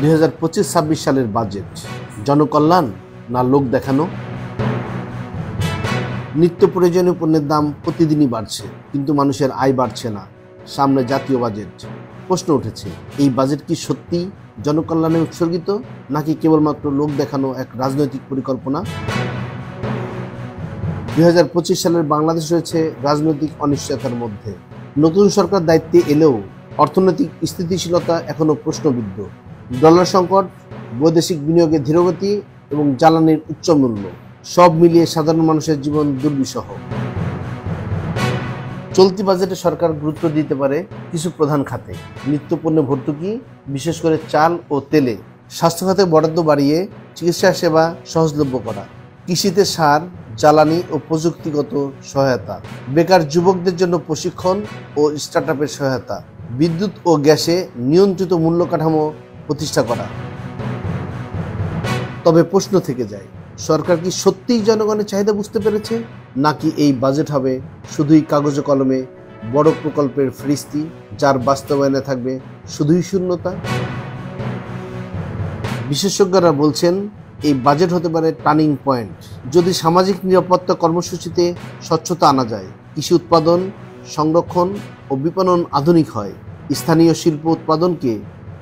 2025-26 সালের বাজেট জনকল্যাণ না লোক দেখানো? নিত্য প্রয়োজনীয় পণ্যের দাম প্রতিদিনই বাড়ছে, কিন্তু মানুষের আয় বাড়ছে না। সামনে জাতীয় বাজেট। প্রশ্ন উঠেছে, এই বাজেট কি সত্যি জনকল্যাণে উৎসর্গিত, নাকি কেবলমাত্র লোক দেখানো এক রাজনৈতিক পরিকল্পনা? 2025 সালের বাংলাদেশ রয়েছে রাজনৈতিক অনিশ্চয়তার মধ্যে। নতুন সরকার দায়িত্বে এলেও অর্থনৈতিক স্থিতিশীলতা এখনও প্রশ্নবিদ্ধ। ডলার সংকট, বৈদেশিক বিনিয়োগের ধীরগতি এবং জ্বালানির উচ্চ মূল্য সব মিলিয়ে সাধারণ মানুষের জীবন দুর্বিষহ। চলতি বাজেটে সরকার গুরুত্ব দিতে পারে কিছু প্রধান খাতে: নিত্যপণ্য ভর্তুকি, বিশেষ করে চাল ও তেলে; স্বাস্থ্য খাতে বরাদ্দ বাড়িয়ে চিকিৎসা সেবা সহজলভ্য করা; কৃষিতে সার, জ্বালানি ও প্রযুক্তিগত সহায়তা; বেকার যুবকদের জন্য প্রশিক্ষণ ও স্টার্টআপের সহায়তা; বিদ্যুৎ ও গ্যাসে নিয়ন্ত্রিত মূল্য কাঠামো প্রতিষ্ঠা করা। তবে প্রশ্ন থেকে যায়, সরকার কি সত্যিই জনগণের চাহিদা বুঝতে পেরেছে, নাকি এই বাজেট হবে শুধুই কাগজে কলমে বড় প্রকল্পের ফিরিস্তি, যার বাস্তবায়নে থাকবে শুধুই শূন্যতা? বিশেষজ্ঞরা বলছেন, এই বাজেট হতে পারে টার্নিং পয়েন্ট যদি সামাজিক নিরাপত্তা কর্মসূচিতে স্বচ্ছতা আনা যায়, কৃষি উৎপাদন, সংরক্ষণ ও বিপণন আধুনিক হয়, স্থানীয় শিল্প উৎপাদনকে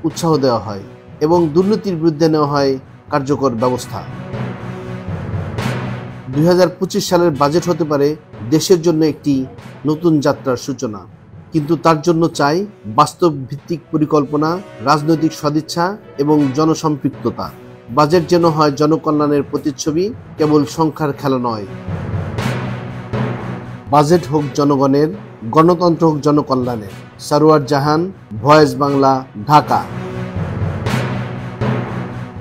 উৎসাহ দেওয়া হয় এবং দুর্নীতির বিরুদ্ধে নেওয়া হয় কার্যকর ব্যবস্থা। 2025 সালের বাজেট হতে পারে দেশের জন্য একটি নতুন যাত্রার সূচনা, কিন্তু তার জন্য চাই বাস্তব ভিত্তিক পরিকল্পনা, রাজনৈতিক সদিচ্ছা এবং জনসম্পৃক্ততা। বাজেট যেন হয় জনকল্যাণের প্রতিচ্ছবি, কেবল সংখ্যার খেলা নয়। বাজেট হোক জনগণের, গণতন্ত্র হোক জনকল্যাণের। সারোয়ার জাহান, ভয়েস বাংলা, ঢাকা।